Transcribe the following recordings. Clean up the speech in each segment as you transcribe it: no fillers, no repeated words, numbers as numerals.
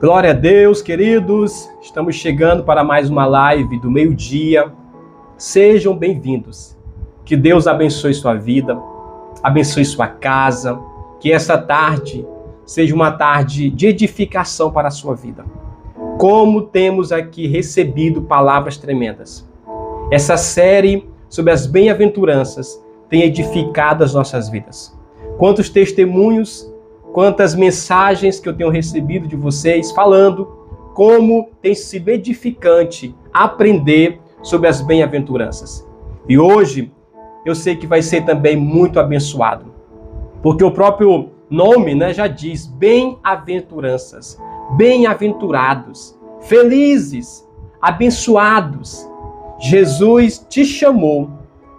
Glória a Deus, queridos. Estamos chegando para mais uma live do meio-dia. Sejam bem-vindos. Que Deus abençoe sua vida, abençoe sua casa. Que essa tarde seja uma tarde de edificação para a sua vida. Como temos aqui recebido palavras tremendas. Essa série sobre as bem-aventuranças tem edificado as nossas vidas. Quantos testemunhos, quantas mensagens que eu tenho recebido de vocês falando como tem sido edificante aprender sobre as bem-aventuranças. E hoje eu sei que vai ser também muito abençoado, porque o próprio nome, já diz bem-aventuranças, bem-aventurados, felizes, abençoados. Jesus te chamou,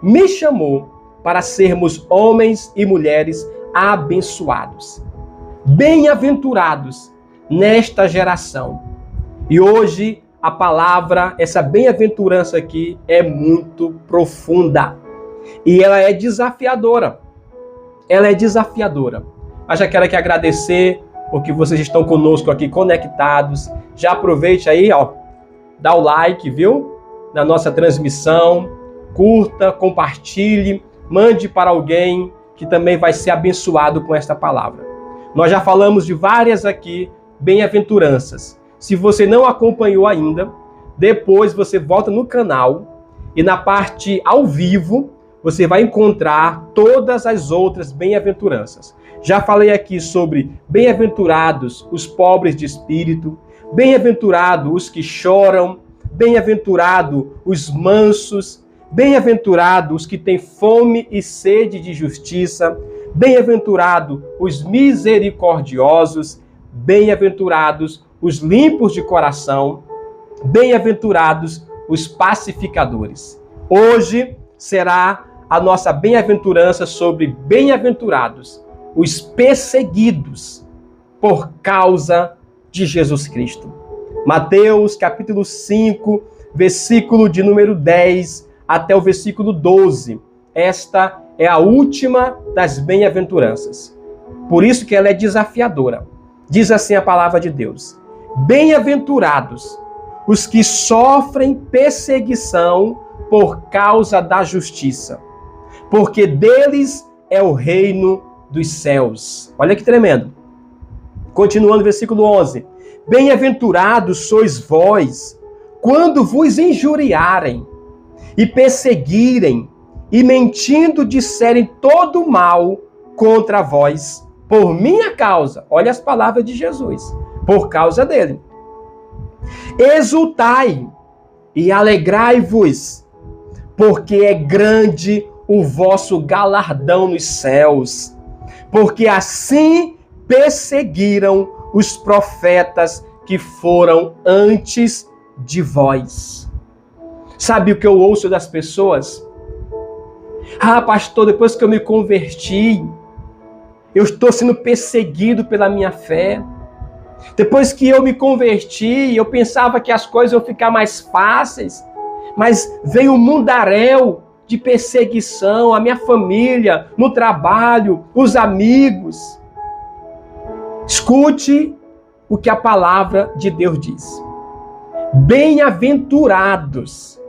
me chamou para sermos homens e mulheres abençoados, bem-aventurados nesta geração. E hoje a palavra, essa bem-aventurança aqui é muito profunda e ela é desafiadora. Ela é desafiadora. Mas já quero aqui agradecer porque vocês estão conosco aqui conectados. Já aproveite aí, dá o like, viu? Na nossa transmissão, curta, compartilhe, mande para alguém que também vai ser abençoado com esta palavra. Nós já falamos de várias aqui bem-aventuranças. Se você não acompanhou ainda, depois você volta no canal e na parte ao vivo você vai encontrar todas as outras bem-aventuranças. Já falei aqui sobre bem-aventurados os pobres de espírito, bem-aventurados os que choram, bem-aventurados os mansos, bem-aventurados os que têm fome e sede de justiça, bem-aventurados os misericordiosos, bem-aventurados os limpos de coração, bem-aventurados os pacificadores. Hoje será a nossa bem-aventurança sobre bem-aventurados os perseguidos por causa de Jesus Cristo. Mateus capítulo 5, versículo de número 10 até o versículo 12. Esta é a última das bem-aventuranças. Por isso que ela é desafiadora. Diz assim a palavra de Deus: bem-aventurados os que sofrem perseguição por causa da justiça, porque deles é o reino dos céus. Olha que tremendo. Continuando, versículo 11. Bem-aventurados sois vós, quando vos injuriarem e perseguirem, e mentindo disserem todo mal contra vós, por minha causa. Olha as palavras de Jesus, por causa dele. Exultai e alegrai-vos, porque é grande o vosso galardão nos céus, porque assim perseguiram os profetas que foram antes de vós. Sabe o que eu ouço das pessoas? Ah, pastor, depois que eu me converti, eu estou sendo perseguido pela minha fé. Depois que eu me converti, eu pensava que as coisas iam ficar mais fáceis, mas veio um mundaréu de perseguição, a minha família, no trabalho, os amigos. Escute o que a palavra de Deus diz. Bem-aventurados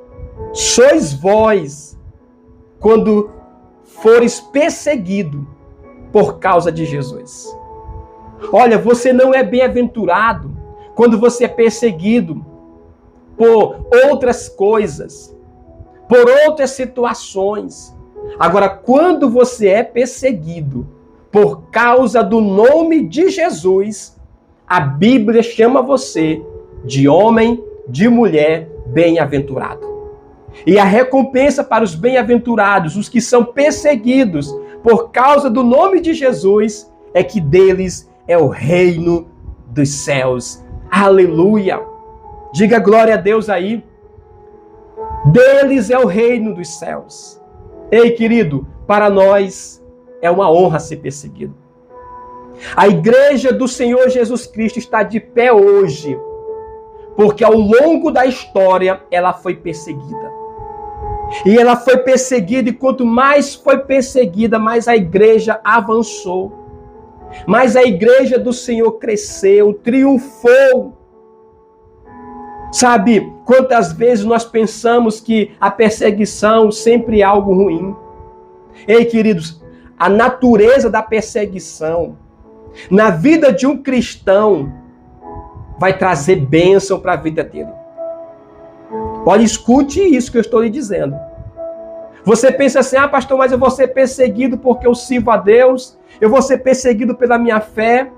sois vós quando fores perseguido por causa de Jesus. Olha, você não é bem-aventurado quando você é perseguido por outras coisas, por outras situações. Agora, quando você é perseguido por causa do nome de Jesus, a Bíblia chama você de homem, de mulher bem-aventurado. E a recompensa para os bem-aventurados, os que são perseguidos por causa do nome de Jesus, é que deles é o reino dos céus. Aleluia! Diga glória a Deus aí. Deles é o reino dos céus. Ei, querido, para nós é uma honra ser perseguido. A igreja do Senhor Jesus Cristo está de pé hoje, porque ao longo da história ela foi perseguida. E ela foi perseguida, e quanto mais foi perseguida, mais a igreja avançou. Mas a igreja do Senhor cresceu, triunfou. Sabe, quantas vezes nós pensamos que a perseguição sempre é algo ruim? Ei, queridos, a natureza da perseguição na vida de um cristão vai trazer bênção para a vida dele. Olha, escute isso que eu estou lhe dizendo. Você pensa assim, pastor, mas eu vou ser perseguido porque eu sirvo a Deus, eu vou ser perseguido pela minha fé.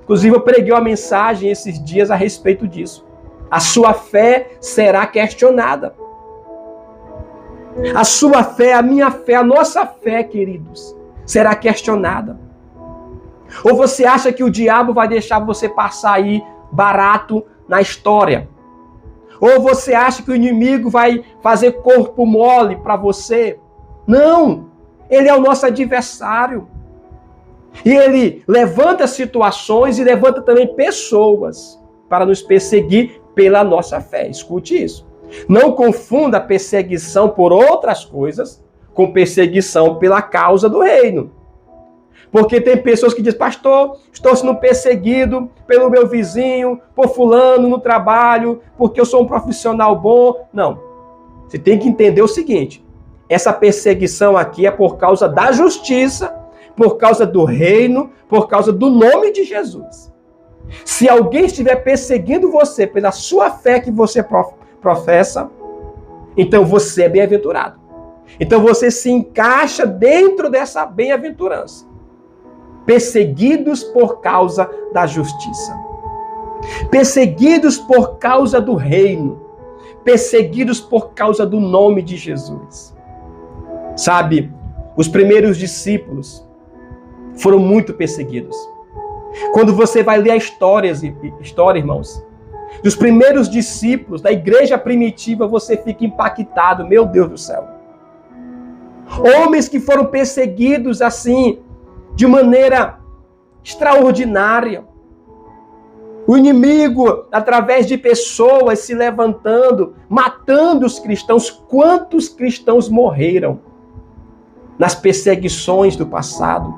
Inclusive, eu preguei uma mensagem esses dias a respeito disso. A sua fé será questionada. A sua fé, a minha fé, a nossa fé, queridos, será questionada. Ou você acha que o diabo vai deixar você passar aí barato na história? Ou você acha que o inimigo vai fazer corpo mole para você? Não! Ele é o nosso adversário. E ele levanta situações e levanta também pessoas para nos perseguir pela nossa fé. Escute isso. Não confunda perseguição por outras coisas com perseguição pela causa do reino. Porque tem pessoas que dizem, pastor, estou sendo perseguido pelo meu vizinho, por fulano no trabalho, porque eu sou um profissional bom. Não. Você tem que entender o seguinte, essa perseguição aqui é por causa da justiça, por causa do reino, por causa do nome de Jesus. Se alguém estiver perseguindo você pela sua fé que você professa, então você é bem-aventurado. Então você se encaixa dentro dessa bem-aventurança. Perseguidos por causa da justiça. Perseguidos por causa do reino. Perseguidos por causa do nome de Jesus. Sabe, os primeiros discípulos foram muito perseguidos. Quando você vai ler a história, irmãos, dos primeiros discípulos da igreja primitiva, você fica impactado, meu Deus do céu. Homens que foram perseguidos assim, de maneira extraordinária. O inimigo, através de pessoas se levantando, matando os cristãos. Quantos cristãos morreram nas perseguições do passado?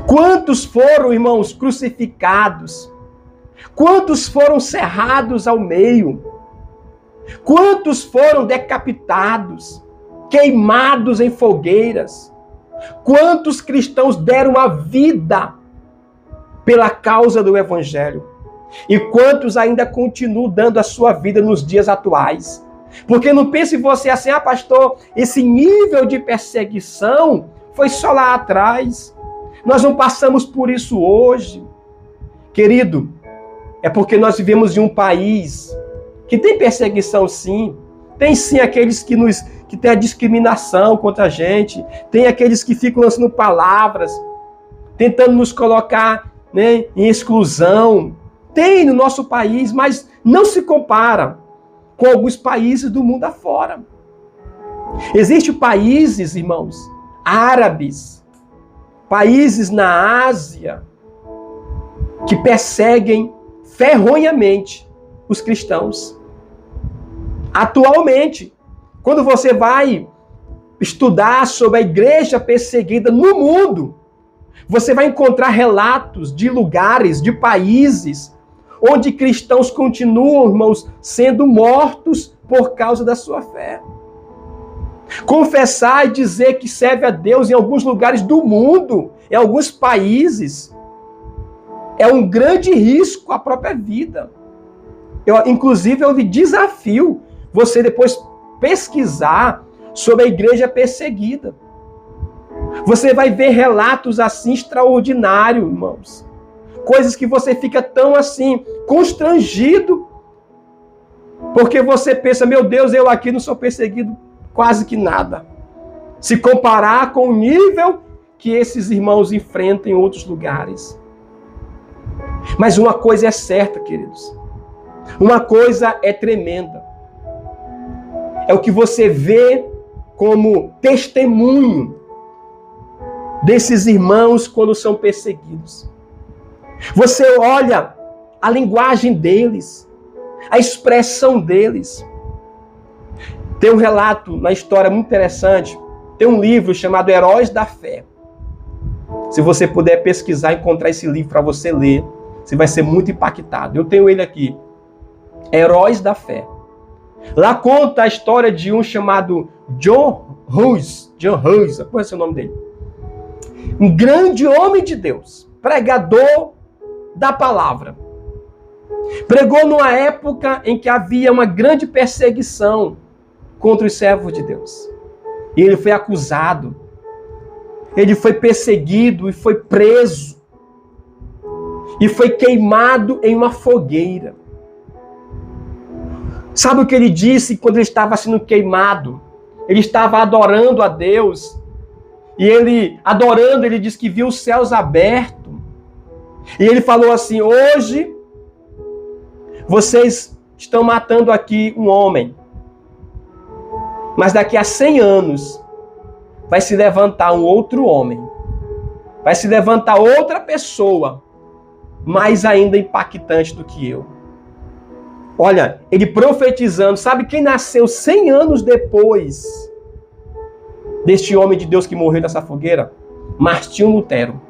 Quantos foram, irmãos, crucificados? Quantos foram cerrados ao meio? Quantos foram decapitados, queimados em fogueiras? Quantos cristãos deram a vida pela causa do Evangelho? E quantos ainda continuam dando a sua vida nos dias atuais? Porque não pense você assim, pastor, esse nível de perseguição foi só lá atrás. Nós não passamos por isso hoje. Querido, é porque nós vivemos em um país que tem perseguição sim. Tem sim aqueles que tem a discriminação contra a gente. Tem aqueles que ficam lançando palavras, tentando nos colocar, né, em exclusão. Tem no nosso país, mas não se compara com alguns países do mundo afora. Existem países, irmãos, árabes, países na Ásia que perseguem ferronhamente os cristãos. Atualmente, quando você vai estudar sobre a igreja perseguida no mundo, você vai encontrar relatos de lugares, de países, onde cristãos continuam, irmãos, sendo mortos por causa da sua fé. Confessar e dizer que serve a Deus em alguns lugares do mundo, em alguns países, é um grande risco à própria vida. Inclusive, eu lhe desafio você depois pesquisar sobre a igreja perseguida. Você vai ver relatos assim extraordinários, irmãos. Coisas que você fica tão assim, constrangido, porque você pensa, meu Deus, eu aqui não sou perseguido quase que nada. Se comparar com o nível que esses irmãos enfrentam em outros lugares. Mas uma coisa é certa, queridos. Uma coisa é tremenda. É o que você vê como testemunho desses irmãos quando são perseguidos. Você olha a linguagem deles, a expressão deles. Tem um relato na história muito interessante. Tem um livro chamado Heróis da Fé. Se você puder pesquisar, encontrar esse livro para você ler, você vai ser muito impactado. Eu tenho ele aqui, Heróis da Fé. Lá conta a história de um chamado John Hughes, qual é o nome dele? Um grande homem de Deus, pregador da palavra. Pregou numa época em que havia uma grande perseguição contra os servos de Deus. E ele foi acusado, ele foi perseguido e foi preso. E foi queimado em uma fogueira. Sabe o que ele disse quando ele estava sendo queimado? Ele estava adorando a Deus. E ele, adorando, ele disse que viu os céus abertos. E ele falou assim: hoje vocês estão matando aqui um homem. Mas daqui a 100 anos vai se levantar um outro homem. Vai se levantar outra pessoa mais ainda impactante do que eu. Olha, ele profetizando, sabe quem nasceu 100 anos depois deste homem de Deus que morreu nessa fogueira? Martinho Lutero.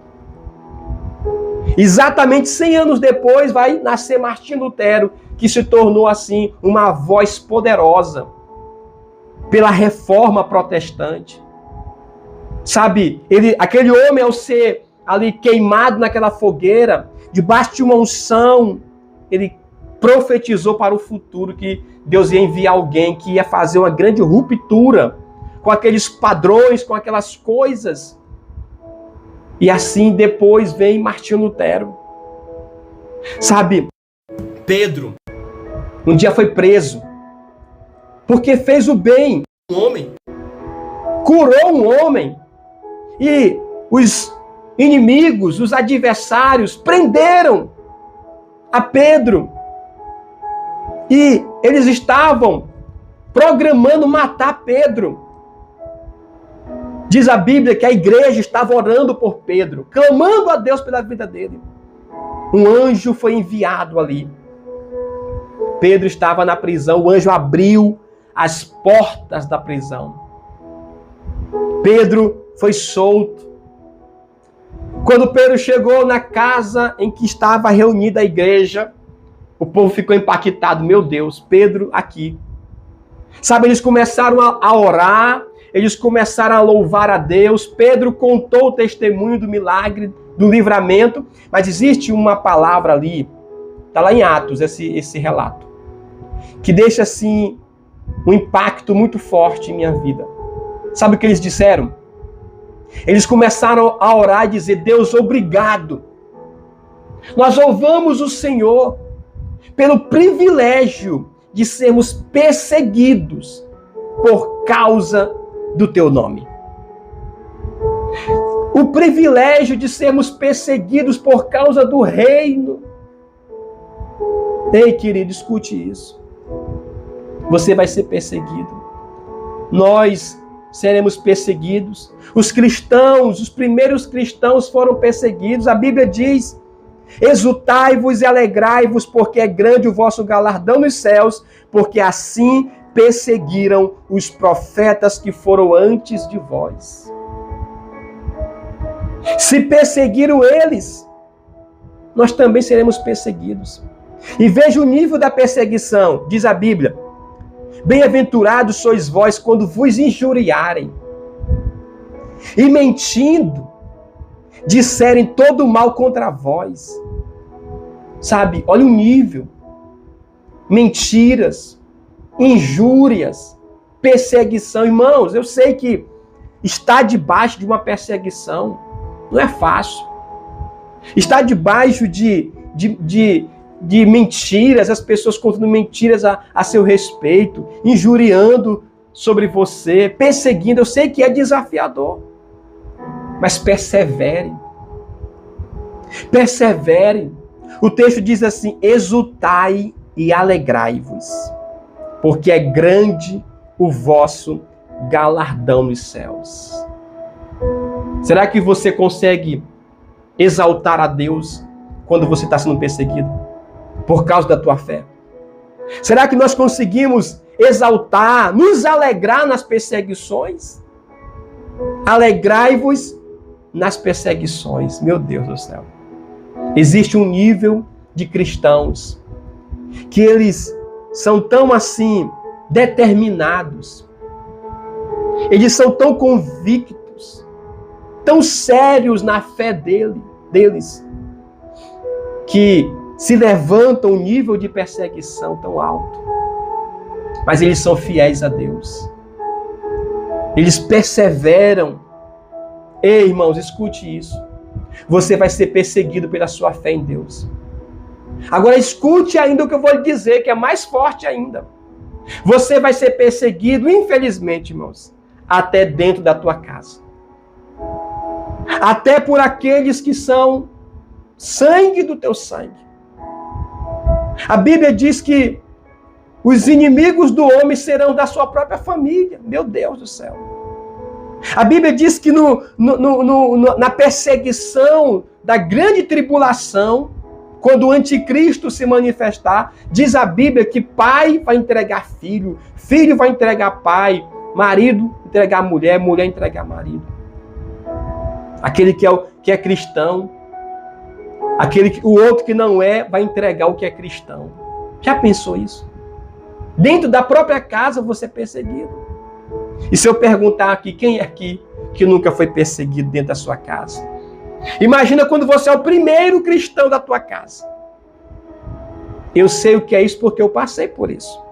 Exatamente 100 anos depois vai nascer Martinho Lutero, que se tornou assim uma voz poderosa pela reforma protestante. Sabe, aquele homem, ao ser ali queimado naquela fogueira, debaixo de uma unção, ele profetizou para o futuro que Deus ia enviar alguém que ia fazer uma grande ruptura com aqueles padrões, com aquelas coisas. E assim depois vem Martinho Lutero. Sabe, Pedro um dia foi preso porque fez o bem. Um homem curou um homem e os inimigos, os adversários prenderam a Pedro. E eles estavam programando matar Pedro. Diz a Bíblia que a igreja estava orando por Pedro, clamando a Deus pela vida dele. Um anjo foi enviado ali. Pedro estava na prisão, o anjo abriu as portas da prisão. Pedro foi solto. Quando Pedro chegou na casa em que estava reunida a igreja, o povo ficou impactado. Meu Deus, Pedro aqui. Sabe, eles começaram a orar, eles começaram a louvar a Deus. Pedro contou o testemunho do milagre, do livramento. Mas existe uma palavra ali, está lá em Atos, esse relato, que deixa assim um impacto muito forte em minha vida. Sabe o que eles disseram? Eles começaram a orar e dizer: Deus, obrigado. Nós louvamos o Senhor pelo privilégio de sermos perseguidos por causa do teu nome. O privilégio de sermos perseguidos por causa do reino. Ei, querido, escute isso. Você vai ser perseguido. Nós seremos perseguidos. Os cristãos, os primeiros cristãos foram perseguidos. A Bíblia diz: exultai-vos e alegrai-vos, porque é grande o vosso galardão nos céus, porque assim perseguiram os profetas que foram antes de vós. Se perseguiram eles, nós também seremos perseguidos. E veja o nível da perseguição, diz a Bíblia: bem-aventurados sois vós quando vos injuriarem e mentindo disserem todo o mal contra vós. Sabe, olha o nível. Mentiras, injúrias, perseguição. Irmãos, eu sei que estar debaixo de uma perseguição não é fácil. Estar debaixo de mentiras, as pessoas contando mentiras a seu respeito, injuriando sobre você, perseguindo, eu sei que é desafiador. Mas perseverem. Perseverem. O texto diz assim: exultai e alegrai-vos, porque é grande o vosso galardão nos céus. Será que você consegue exaltar a Deus quando você está sendo perseguido por causa da tua fé? Será que nós conseguimos exaltar, nos alegrar nas perseguições? Alegrai-vos nas perseguições. Meu Deus do céu. Existe um nível de cristãos que eles são tão assim determinados. Eles são tão convictos, tão sérios na fé deles, que se levantam um nível de perseguição tão alto. Mas eles são fiéis a Deus. Eles perseveram. Ei, irmãos, escute isso. Você vai ser perseguido pela sua fé em Deus. Agora escute ainda o que eu vou lhe dizer, que é mais forte ainda. Você vai ser perseguido, infelizmente, irmãos, até dentro da tua casa. Até por aqueles que são sangue do teu sangue. A Bíblia diz que os inimigos do homem serão da sua própria família. Meu Deus do céu. A Bíblia diz que na perseguição da grande tribulação, quando o anticristo se manifestar, diz a Bíblia que pai vai entregar filho, filho vai entregar pai, marido entregar mulher, mulher entregar marido. Aquele que é cristão, o outro que não é, vai entregar o que é cristão. Já pensou isso? Dentro da própria casa você é perseguido. E se eu perguntar aqui, quem é aqui que nunca foi perseguido dentro da sua casa? Imagina quando você é o primeiro cristão da tua casa. Eu sei o que é isso porque eu passei por isso.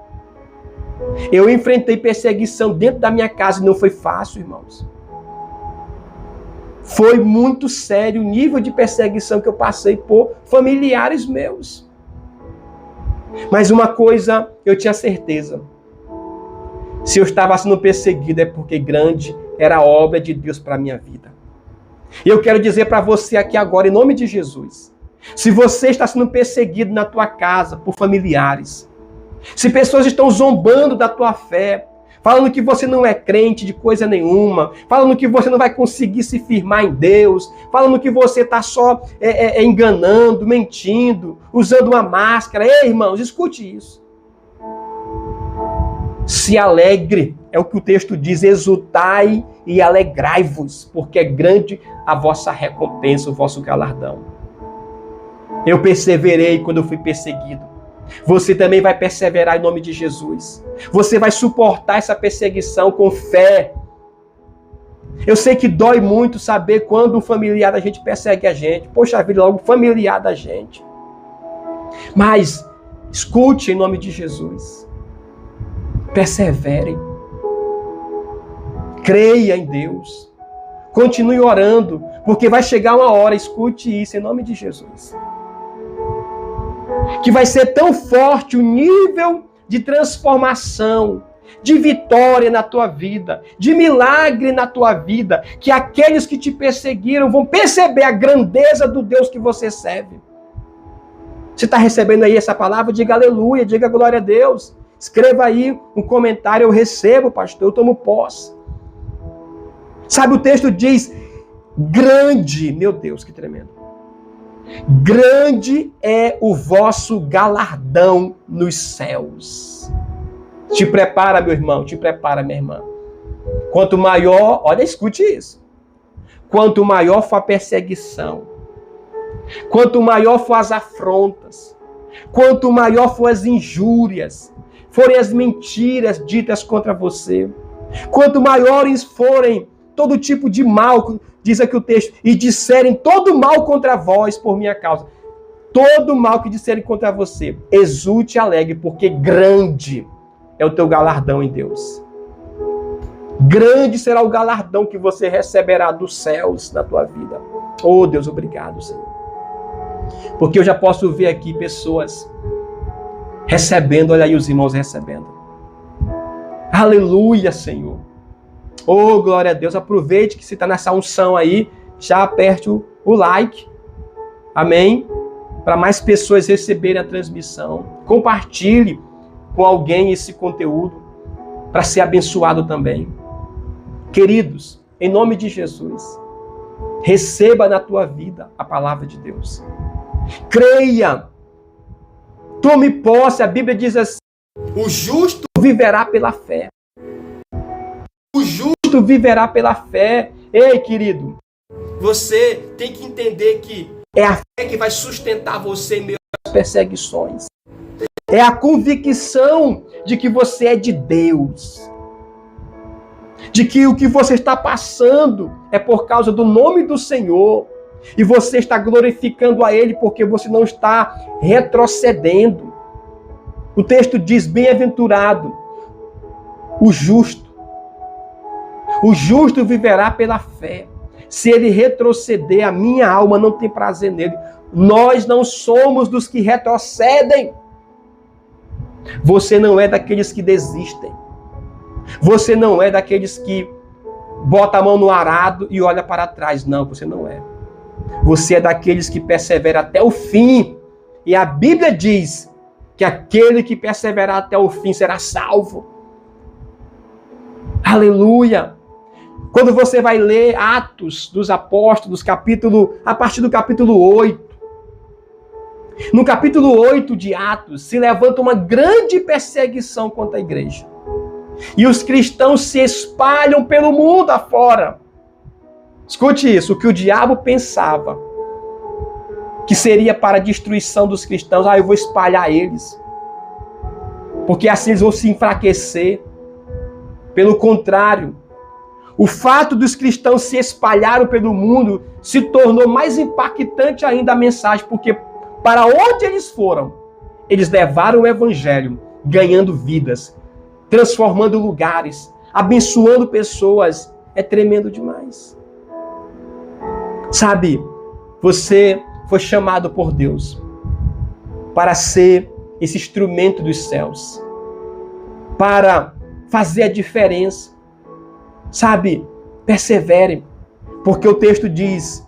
Eu enfrentei perseguição dentro da minha casa e não foi fácil, irmãos. Foi muito sério o nível de perseguição que eu passei por familiares meus. Mas uma coisa eu tinha certeza. Se eu estava sendo perseguido é porque grande era a obra de Deus para a minha vida. E eu quero dizer para você aqui agora, em nome de Jesus, se você está sendo perseguido na tua casa por familiares, se pessoas estão zombando da tua fé, falando que você não é crente de coisa nenhuma, falando que você não vai conseguir se firmar em Deus, falando que você está só enganando, mentindo, usando uma máscara. Ei, irmãos, escute isso. Se alegre, é o que o texto diz, exultai e alegrai-vos, porque é grande a vossa recompensa, o vosso galardão. Eu perseverei quando eu fui perseguido. Você também vai perseverar em nome de Jesus. Você vai suportar essa perseguição com fé. Eu sei que dói muito saber quando um familiar da gente persegue a gente. Poxa vida, logo familiar da gente. Mas escute em nome de Jesus. Perseverem. Creia em Deus. Continue orando, porque vai chegar uma hora, escute isso em nome de Jesus, que vai ser tão forte o nível de transformação, de vitória na tua vida, de milagre na tua vida, que aqueles que te perseguiram vão perceber a grandeza do Deus que você serve. Você está recebendo aí essa palavra? Diga aleluia, diga glória a Deus. Escreva aí um comentário, eu recebo, pastor, eu tomo posse. Sabe, o texto diz, grande, meu Deus, que tremendo. Grande é o vosso galardão nos céus. Te prepara, meu irmão, te prepara, minha irmã. Quanto maior, olha, escute isso. Quanto maior for a perseguição, quanto maior for as afrontas, quanto maior for as injúrias, forem as mentiras ditas contra você, quanto maiores forem todo tipo de mal, diz aqui o texto, e disserem todo mal contra vós por minha causa. Todo mal que disserem contra você, exulte e alegre, porque grande é o teu galardão em Deus. Grande será o galardão que você receberá dos céus na tua vida. Oh, Deus, obrigado, Senhor. Porque eu já posso ver aqui pessoas recebendo, olha aí os irmãos recebendo. Aleluia, Senhor. Oh, glória a Deus. Aproveite que você está nessa unção aí, já aperte o like. Amém? Para mais pessoas receberem a transmissão. Compartilhe com alguém esse conteúdo para ser abençoado também. Queridos, em nome de Jesus, receba na tua vida a palavra de Deus. Creia. Tome posse. A Bíblia diz assim: o justo viverá pela fé. O justo viverá pela fé. Ei, querido, Você tem que entender que é a fé que vai sustentar você em meio às perseguições. É a convicção de que você é de Deus. De que o que você está passando é por causa do nome do Senhor. E você está glorificando a Ele porque você não está retrocedendo. O texto diz, bem-aventurado o justo. O justo viverá pela fé. Se ele retroceder, a minha alma não tem prazer nele. Nós não somos dos que retrocedem. Você não é daqueles que desistem. Você não é daqueles que bota a mão no arado e olha para trás. Não, você não é. Você é daqueles que persevera até o fim. E a Bíblia diz que aquele que perseverar até o fim será salvo. Aleluia! Quando você vai ler Atos dos Apóstolos, a partir do capítulo 8, no capítulo 8 de Atos, se levanta uma grande perseguição contra a igreja. E os cristãos se espalham pelo mundo afora. Escute isso, o que o diabo pensava que seria para a destruição dos cristãos, eu vou espalhar eles, porque assim eles vão se enfraquecer. Pelo contrário, o fato dos cristãos se espalharem pelo mundo se tornou mais impactante ainda a mensagem, porque para onde eles foram, eles levaram o evangelho, ganhando vidas, transformando lugares, abençoando pessoas. É tremendo demais. Sabe, você foi chamado por Deus para ser esse instrumento dos céus, para fazer a diferença. Sabe, perseverem, porque o texto diz,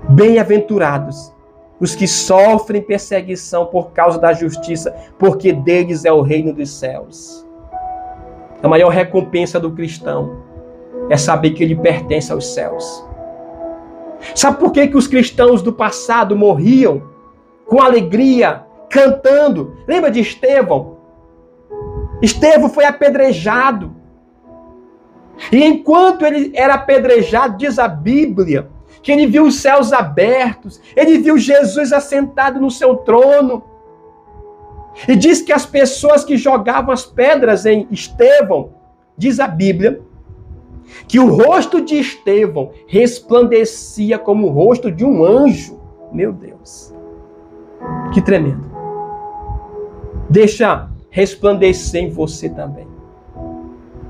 bem-aventurados os que sofrem perseguição por causa da justiça, porque deles é o reino dos céus. A maior recompensa do cristão é saber que ele pertence aos céus. Sabe por que os cristãos do passado morriam com alegria, cantando? Lembra de Estevão? Estevão foi apedrejado. E enquanto ele era apedrejado, diz a Bíblia, que ele viu os céus abertos, ele viu Jesus assentado no seu trono. E diz que as pessoas que jogavam as pedras em Estevão, diz a Bíblia, que o rosto de Estevão resplandecia como o rosto de um anjo. Meu Deus, que tremendo. Deixa resplandecer em você também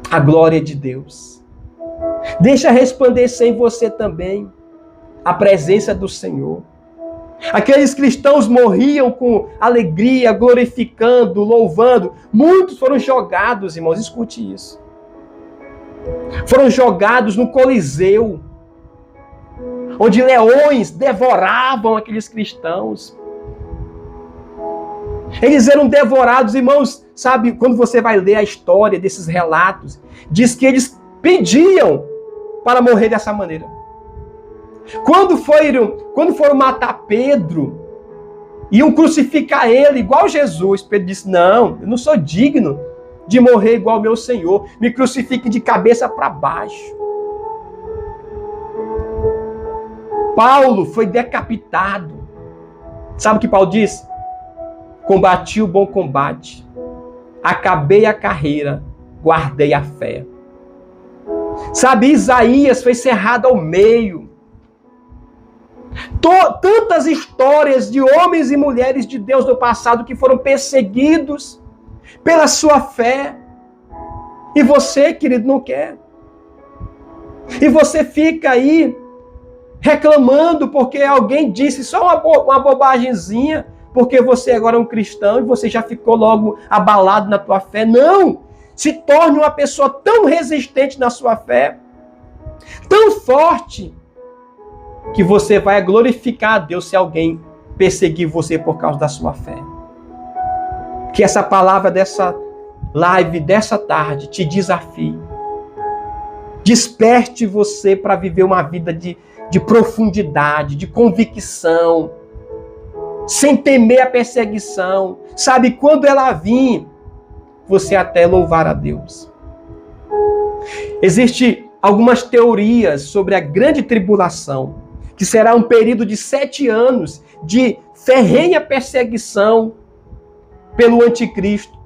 a glória de Deus. Deixa resplandecer em você também a presença do Senhor. Aqueles cristãos morriam com alegria, glorificando, louvando. Muitos foram jogados, irmãos, escute isso. Foram jogados no Coliseu, onde leões devoravam aqueles cristãos. Eles eram devorados, irmãos. Sabe, quando você vai ler a história desses relatos, diz que eles pediam para morrer dessa maneira. Quando foram matar Pedro, iam crucificar ele igual Jesus, Pedro disse, não, eu não sou digno de morrer igual meu Senhor, me crucifique de cabeça para baixo. Paulo foi decapitado. Sabe o que Paulo disse? Combati o bom combate, acabei a carreira, guardei a fé. Sabe, Isaías foi cerrado ao meio. Tantas histórias de homens e mulheres de Deus do passado que foram perseguidos pela sua fé. E você, querido, não quer. E você fica aí reclamando porque alguém disse só uma bobagemzinha, porque você agora é um cristão e você já ficou logo abalado na tua fé. Não! Se torne uma pessoa tão resistente na sua fé, tão forte, que você vai glorificar a Deus se alguém perseguir você por causa da sua fé. Que essa palavra dessa live, dessa tarde, te desafie. Desperte você para viver uma vida de profundidade, de convicção, sem temer a perseguição. Sabe, quando ela vir, você até louvar a Deus. Existe algumas teorias sobre a grande tribulação, que será um período de 7 anos de ferrenha perseguição pelo anticristo.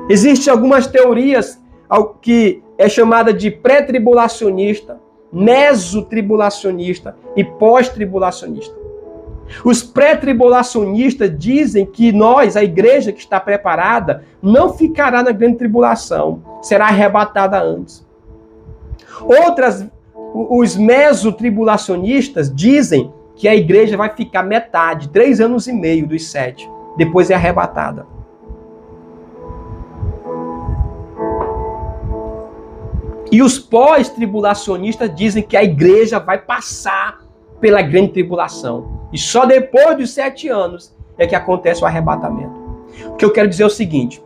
Existem algumas teorias que é chamada de pré-tribulacionista, mesotribulacionista e pós-tribulacionista. Os pré-tribulacionistas dizem que nós, a igreja que está preparada, não ficará na grande tribulação, será arrebatada antes. Os mesotribulacionistas dizem que a igreja vai ficar metade, 3 anos e meio dos 7, depois é arrebatada. E os pós-tribulacionistas dizem que a igreja vai passar pela grande tribulação. E só depois dos 7 anos é que acontece o arrebatamento. O que eu quero dizer é o seguinte: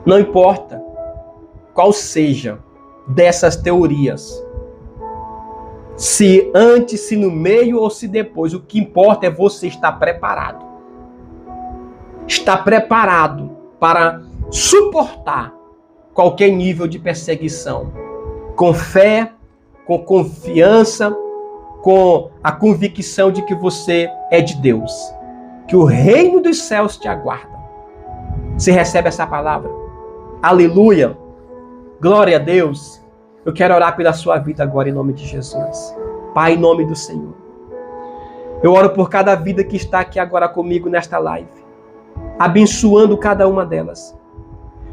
não importa qual seja dessas teorias, se antes, se no meio ou se depois, o que importa é você estar preparado. Estar preparado para suportar qualquer nível de perseguição, com fé, com confiança, com a convicção de que você é de Deus, que o reino dos céus te aguarda. Você recebe essa palavra? Aleluia! Glória a Deus! Eu quero orar pela sua vida agora em nome de Jesus. Pai, em nome do Senhor, eu oro por cada vida que está aqui agora comigo nesta live, abençoando cada uma delas.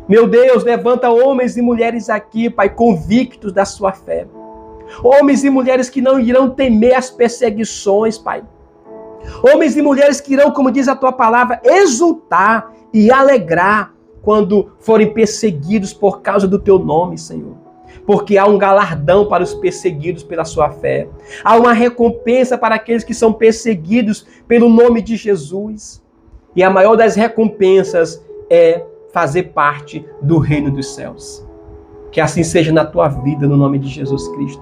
Meu Deus, levanta homens e mulheres aqui, Pai, convictos da sua fé. Homens e mulheres que não irão temer as perseguições, Pai. Homens e mulheres que irão, como diz a tua palavra, exultar e alegrar quando forem perseguidos por causa do teu nome, Senhor. Porque há um galardão para os perseguidos pela sua fé. Há uma recompensa para aqueles que são perseguidos pelo nome de Jesus. E a maior das recompensas é fazer parte do reino dos céus. Que assim seja na tua vida, no nome de Jesus Cristo.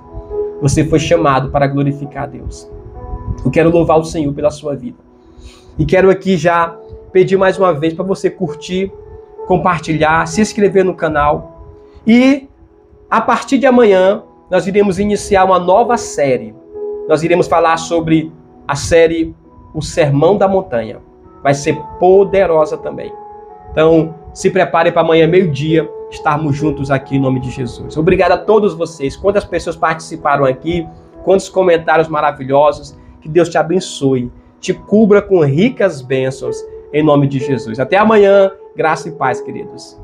Você foi chamado para glorificar a Deus. Eu quero louvar o Senhor pela sua vida. E quero aqui já pedir mais uma vez para você curtir, compartilhar, se inscrever no canal. E a partir de amanhã, nós iremos iniciar uma nova série. Nós iremos falar sobre a série O Sermão da Montanha. Vai ser poderosa também. Então, se prepare para amanhã, meio-dia, estarmos juntos aqui em nome de Jesus. Obrigado a todos vocês. Quantas pessoas participaram aqui, quantos comentários maravilhosos. Que Deus te abençoe, te cubra com ricas bênçãos em nome de Jesus. Até amanhã, graça e paz, queridos.